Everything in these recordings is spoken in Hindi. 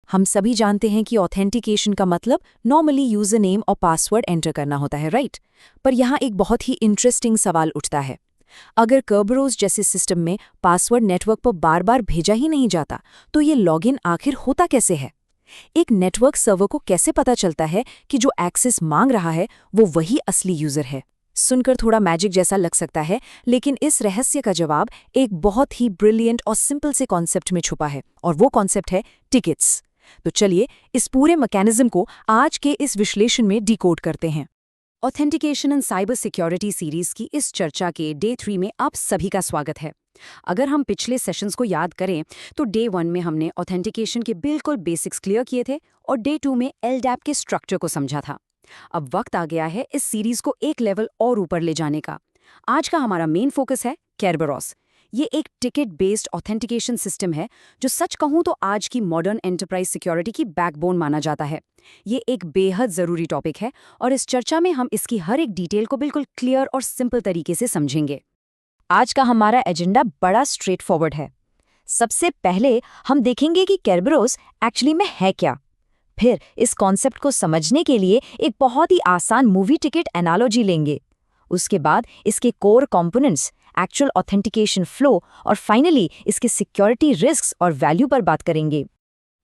हम सभी जानते हैं कि ऑथेंटिकेशन का मतलब नॉर्मली यूजर नेम और पासवर्ड एंटर करना होता है, राइट? पर यहाँ एक बहुत ही इंटरेस्टिंग सवाल उठता है। अगर कर्बरोस जैसे सिस्टम में पासवर्ड नेटवर्क पर बार बार भेजा ही नहीं जाता, तो ये लॉगिन आखिर होता कैसे है? एक नेटवर्क सर्वर को कैसे पता चलता है कि जो एक्सेस मांग रहा है वो वही असली यूजर है? सुनकर थोड़ा मैजिक जैसा लग सकता है, लेकिन इस रहस्य का जवाब एक बहुत ही ब्रिलियंट और सिंपल से कॉन्सेप्ट में छुपा है, और वो कॉन्सेप्ट है टिकट्स। तो चलिए इस पूरे मैकेनिज्म को आज के इस विश्लेषण में डिकोड करते हैं। Authentication and cyber security series की इस चर्चा के डे 3 में आप सभी का स्वागत है। अगर हम पिछले सेशंस को याद करें तो डे 1 में हमने ऑथेंटिकेशन के बिल्कुल बेसिक्स क्लियर किए थे और डे 2 में एलडैप के स्ट्रक्चर को समझा था। अब वक्त आ गया है इस सीरीज को एक लेवल और ऊपर ले जाने का। आज का हमारा मेन फोकस है केरबरोस। ये एक टिकट बेस्ड ऑथेंटिकेशन सिस्टम है जो सच कहूं तो आज की मॉडर्न एंटरप्राइज सिक्योरिटी की बैकबोन माना जाता है। ये एक बेहद ज़रूरी टॉपिक है और इस चर्चा में हम इसकी हर एक डिटेल को बिल्कुल क्लियर और सिंपल तरीके से समझेंगे। आज का हमारा एजेंडा बड़ा स्ट्रेट फॉरवर्ड है। सबसे पहले हम देखेंगे कि केरबरोस एक्चुअली में है क्या। फिर इस कॉन्सेप्ट को समझने के लिए एक बहुत ही आसान मूवी टिकट एनालॉजी लेंगे। उसके बाद इसके core components, actual authentication flow और फाइनली इसके सिक्योरिटी रिस्क्स और वैल्यू पर बात करेंगे।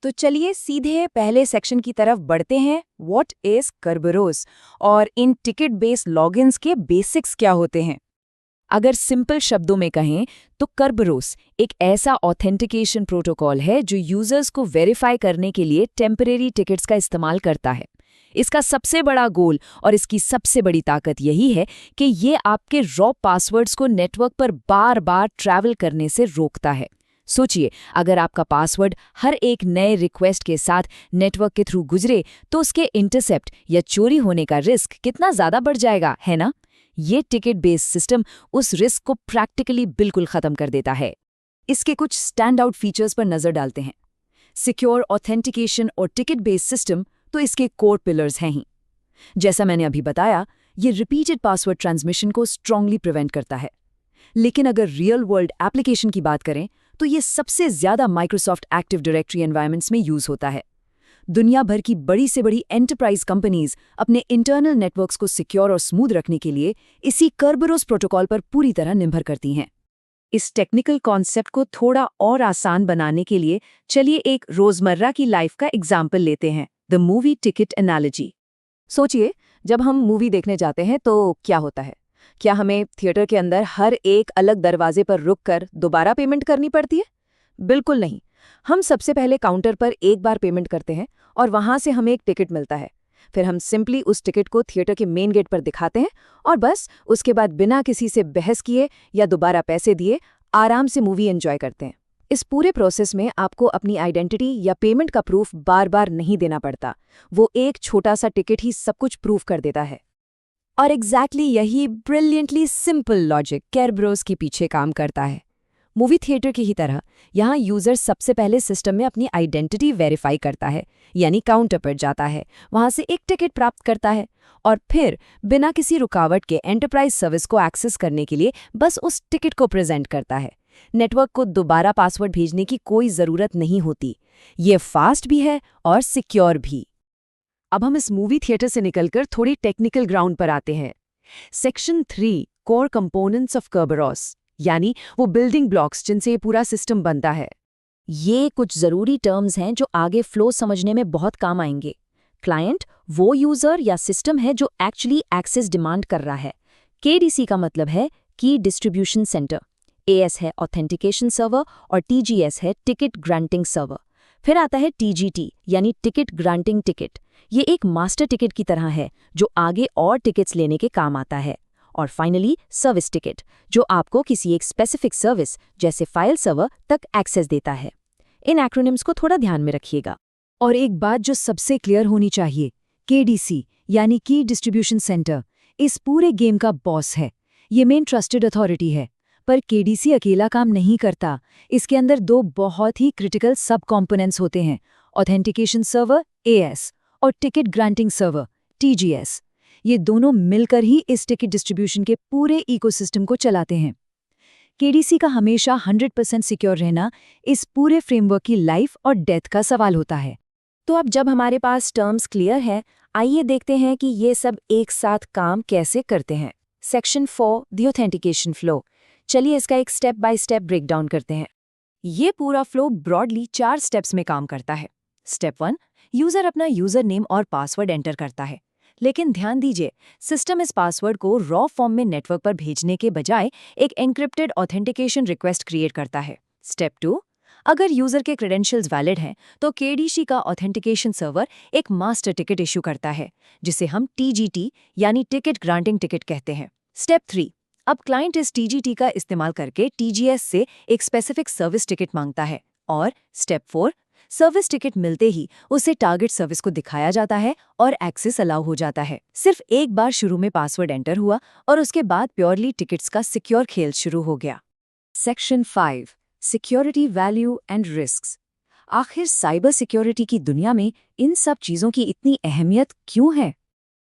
तो चलिए सीधे पहले सेक्शन की तरफ बढ़ते हैं। व्हाट इज केरबरोस और इन टिकट बेस्ड लॉगिन्स के बेसिक्स क्या होते हैं? अगर सिंपल शब्दों में कहें तो केरबरोस एक ऐसा ऑथेंटिकेशन प्रोटोकॉल है जो यूजर्स को वेरीफाई करने के लिए टेम्परेरी टिकट्स का इस्तेमाल करता है। इसका सबसे बड़ा गोल और इसकी सबसे बड़ी ताकत यही है कि ये आपके रॉ पासवर्ड्स को नेटवर्क पर बार बार ट्रैवल करने से रोकता है। सोचिए, अगर आपका पासवर्ड हर एक नए रिक्वेस्ट के साथ नेटवर्क के थ्रू गुजरे तो उसके इंटरसेप्ट या चोरी होने का रिस्क कितना ज़्यादा बढ़ जाएगा, है ना? ये टिकट बेस्ड सिस्टम उस रिस्क को प्रैक्टिकली बिल्कुल ख़त्म कर देता है। इसके कुछ स्टैंड आउट फीचर्स पर नज़र डालते हैं। सिक्योर ऑथेंटिकेशन और टिकट बेस्ड सिस्टम तो इसके कोर पिलर्स हैं ही। जैसा मैंने अभी बताया, ये रिपीटेड पासवर्ड ट्रांसमिशन को स्ट्रांगली प्रिवेंट करता है। लेकिन अगर रियल वर्ल्ड एप्लीकेशन की बात करें तो ये सबसे ज़्यादा माइक्रोसॉफ्ट एक्टिव डायरेक्टरी एनवायरनमेंट्स में यूज़ होता है। दुनिया भर की बड़ी से बड़ी एंटरप्राइज कंपनीज अपने इंटरनल नेटवर्क्स को सिक्योर और स्मूथ रखने के लिए इसी केरबरोस प्रोटोकॉल पर पूरी तरह निर्भर करती हैं। इस टेक्निकल कॉन्सेप्ट को थोड़ा और आसान बनाने के लिए चलिए एक रोजमर्रा की लाइफ का एग्जाम्पल लेते हैं, द मूवी टिकट एनालॉजी। सोचिए, जब हम मूवी देखने जाते हैं तो क्या होता है? क्या हमें थिएटर के अंदर हर एक अलग दरवाजे पर रुककर दोबारा पेमेंट करनी पड़ती है? बिल्कुल नहीं। हम सबसे पहले काउंटर पर एक बार पेमेंट करते हैं और वहां से हमें एक टिकट मिलता है। फिर हम सिंपली उस टिकट को थिएटर के मेन गेट पर दिखाते हैं और बस उसके बाद बिना किसी से बहस किए या दोबारा पैसे दिए आराम से मूवी एंजॉय करते हैं। इस पूरे प्रोसेस में आपको अपनी आइडेंटिटी या पेमेंट का प्रूफ बार बार नहीं देना पड़ता। वो एक छोटा सा टिकट ही सब कुछ प्रूफ कर देता है। और एग्जैक्टली यही ब्रिलियंटली सिंपल लॉजिक केरबरोस के पीछे काम करता है। मूवी थिएटर की ही तरह यहाँ यूजर सबसे पहले सिस्टम में अपनी आइडेंटिटी वेरीफाई करता है, यानी काउंटर पर जाता है, वहां से एक टिकट प्राप्त करता है और फिर बिना किसी रुकावट के एंटरप्राइज सर्विस को एक्सेस करने के लिए बस उस टिकट को प्रेजेंट करता है। नेटवर्क को दोबारा पासवर्ड भेजने की कोई ज़रूरत नहीं होती। ये फास्ट भी है और सिक्योर भी। अब हम इस मूवी थिएटर से निकलकर थोड़ी टेक्निकल ग्राउंड पर आते हैं। सेक्शन 3 कोर कंपोनेंट्स ऑफ केरबरोस, यानी वो बिल्डिंग ब्लॉक्स जिनसे ये पूरा सिस्टम बनता है। ये कुछ ज़रूरी टर्म्स हैं जो आगे फ्लो समझने में बहुत काम आएंगे। क्लाइंट वो यूज़र या सिस्टम है जो एक्चुअली एक्सेस डिमांड कर रहा है। केडीसी का मतलब है की डिस्ट्रीब्यूशन सेंटर, एएस है ऑथेंटिकेशन सर्वर और टीजीएस है टिकट ग्रांटिंग सर्वर। फिर आता है टीजीटी यानी टिकट ग्रांटिंग टिकट। ये एक मास्टर टिकट की तरह है जो आगे और टिकट्स लेने के काम आता है। और फाइनली सर्विस टिकट, जो आपको किसी एक स्पेसिफिक सर्विस जैसे फाइल सर्वर तक एक्सेस देता है। इन एक्रोनिम्स को थोड़ा ध्यान में रखिएगा। और एक बात जो सबसे क्लियर होनी चाहिए, केडीसी यानी की डिस्ट्रीब्यूशन सेंटर इस पूरे गेम का बॉस है। ये मेन ट्रस्टेड अथॉरिटी है। पर केडीसी अकेला काम नहीं करता। इसके अंदर दो बहुत ही क्रिटिकल सब कॉम्पोनेंट्स होते हैं, ऑथेंटिकेशन सर्वर एएस और टिकट ग्रांटिंग सर्वर टीजीएस। ये दोनों मिलकर ही इस टिकट डिस्ट्रीब्यूशन के पूरे इकोसिस्टम को चलाते हैं। केडीसी का हमेशा 100% सिक्योर रहना इस पूरे फ्रेमवर्क की लाइफ और डेथ का सवाल होता है। तो अब जब हमारे पास टर्म्स क्लियर है, आइए देखते हैं कि ये सब एक साथ काम कैसे करते हैं। Section 4, the authentication flow. चलिए इसका एक स्टेप बाय स्टेप ब्रेकडाउन करते हैं। ये पूरा फ्लो ब्रॉडली 4 स्टेप्स में काम करता है। स्टेप 1, यूजर अपना यूजर नेम और पासवर्ड एंटर करता है। लेकिन ध्यान दीजिए, सिस्टम इस पासवर्ड को रॉ फॉर्म में नेटवर्क पर भेजने के बजाय एक एन्क्रिप्टेड ऑथेंटिकेशन रिक्वेस्ट क्रिएट करता है। स्टेप 2, अगर यूजर के क्रेडेंशियल्स वैलिड हैं, तो केडीसी का ऑथेंटिकेशन सर्वर एक मास्टर टिकट इशू करता है, जिसे हम टीजीटी यानी टिकट ग्रांटिंग टिकट कहते हैं। स्टेप 3, अब क्लाइंट इस टीजीटी का इस्तेमाल करके टीजीएस से एक स्पेसिफिक सर्विस टिकट मांगता है। और स्टेप 4, सर्विस टिकट मिलते ही उसे टारगेट सर्विस को दिखाया जाता है और एक्सेस अलाउ हो जाता है। सिर्फ एक बार शुरू में पासवर्ड एंटर हुआ और उसके बाद प्योरली टिकट्स का सिक्योर खेल शुरू हो गया। Section 5, security value and risks. आखिर साइबर सिक्योरिटी की दुनिया में इन सब चीजों की इतनी अहमियत क्यों है?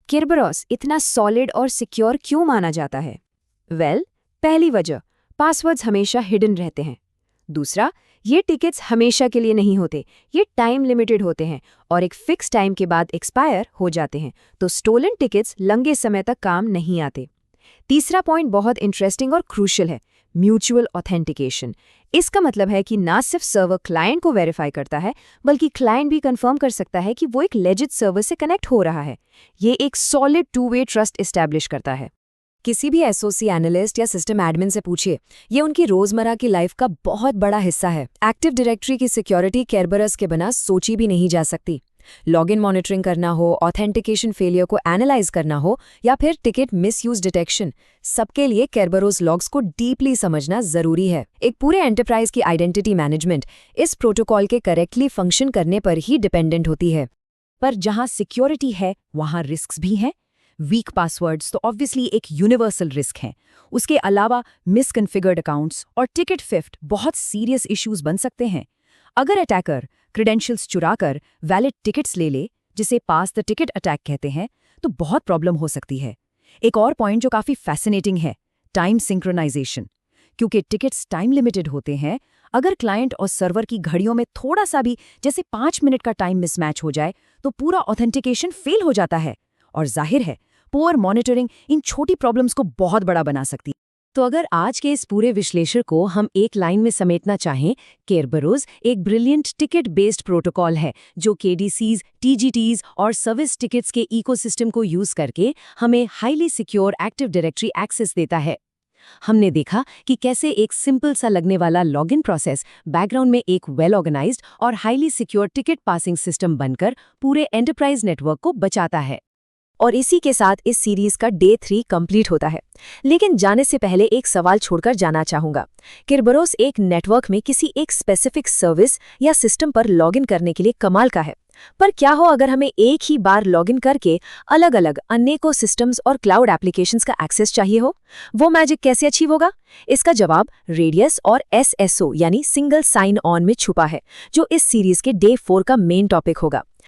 केरबरोस इतना सॉलिड और सिक्योर क्यों माना जाता है? पहली वजह, पासवर्ड्स हमेशा हिडन रहते हैं। दूसरा, ये टिकट्स हमेशा के लिए नहीं होते, ये टाइम लिमिटेड होते हैं और एक फिक्स टाइम के बाद एक्सपायर हो जाते हैं, तो स्टोलन टिकट्स लंबे समय तक काम नहीं आते। तीसरा पॉइंट बहुत इंटरेस्टिंग और क्रूशियल है, म्यूचुअल ऑथेंटिकेशन। इसका मतलब है कि ना सिर्फ सर्वर क्लाइंट को वेरीफाई करता है, बल्कि क्लाइंट भी कंफर्म कर सकता है कि वो एक लेजिट सर्वर से कनेक्ट हो रहा है। ये एक सॉलिड 2-वे ट्रस्ट एस्टैब्लिश करता है। किसी भी एसओसी एनालिस्ट या सिस्टम एडमिन से पूछिए, ये उनकी रोजमर्रा की लाइफ का बहुत बड़ा हिस्सा है। एक्टिव डायरेक्टरी की सिक्योरिटी केरबरस के बिना सोची भी नहीं जा सकती। लॉगिन मॉनिटरिंग करना हो, ऑथेंटिकेशन फेलियर को एनालाइज करना हो या फिर टिकट मिसयूज डिटेक्शन, सबके लिए केरबरोस लॉग्स को डीपली समझना जरूरी है। एक पूरे एंटरप्राइज की आइडेंटिटी मैनेजमेंट इस प्रोटोकॉल के करेक्टली फंक्शन करने पर ही डिपेंडेंट होती है। पर जहां सिक्योरिटी है, वहां रिस्क्स भी हैं। वीक पासवर्ड्स तो ऑब्वियसली एक यूनिवर्सल रिस्क हैं। उसके अलावा मिसकॉन्फ़िगर्ड अकाउंट्स और टिकट फिफ्ट बहुत सीरियस इश्यूज बन सकते हैं। अगर अटैकर क्रेडेंशियल्स चुराकर वैलिड टिकट्स ले ले, जिसे पास द टिकट अटैक कहते हैं, तो बहुत प्रॉब्लम हो सकती है। एक और पॉइंट जो काफ़ी फैसिनेटिंग है, टाइम सिंक्रोनाइजेशन। क्योंकि टिकट्स टाइम लिमिटेड होते हैं, अगर क्लाइंट और सर्वर की घड़ियों में थोड़ा सा भी जैसे 5 मिनट का टाइम मिसमैच हो जाए, तो पूरा ऑथेंटिकेशन फेल हो जाता है। और जाहिर है, पुअर मॉनिटरिंग इन छोटी प्रॉब्लम्स को बहुत बड़ा बना सकती है। तो अगर आज के इस पूरे विश्लेषण को हम एक लाइन में समेटना चाहें, केरबरोस एक ब्रिलियंट टिकट बेस्ड प्रोटोकॉल है जो केडीसीज, टीजीटीज और सर्विस टिकट्स के इकोसिस्टम को यूज करके हमें highly secure active directory access देता है। हमने देखा कि कैसे एक सिंपल सा लगने वाला लॉगिन प्रोसेस बैकग्राउंड में एक वेल ऑर्गेनाइज्ड और highly secure ticket passing system बनकर पूरे एंटरप्राइज नेटवर्क को बचाता है। और इसी के साथ इस सीरीज का डे 3 कंप्लीट होता है। लेकिन जाने से पहले एक सवाल छोड़कर जाना चाहूंगा। केरबरोस एक नेटवर्क में किसी एक स्पेसिफिक सर्विस या सिस्टम पर लॉगिन करने के लिए कमाल का है। पर क्या हो अगर हमें एक ही बार लॉगिन करके अलग अलग अनेकों सिस्टम्स और क्लाउड एप्लीकेशंस का एक्सेस चाहिए हो? वो मैजिक कैसे अचीव होगा? इसका जवाब रेडियस और SSO यानी सिंगल साइन ऑन में छुपा है, जो इस सीरीज के डे 4 का मेन टॉपिक होगा।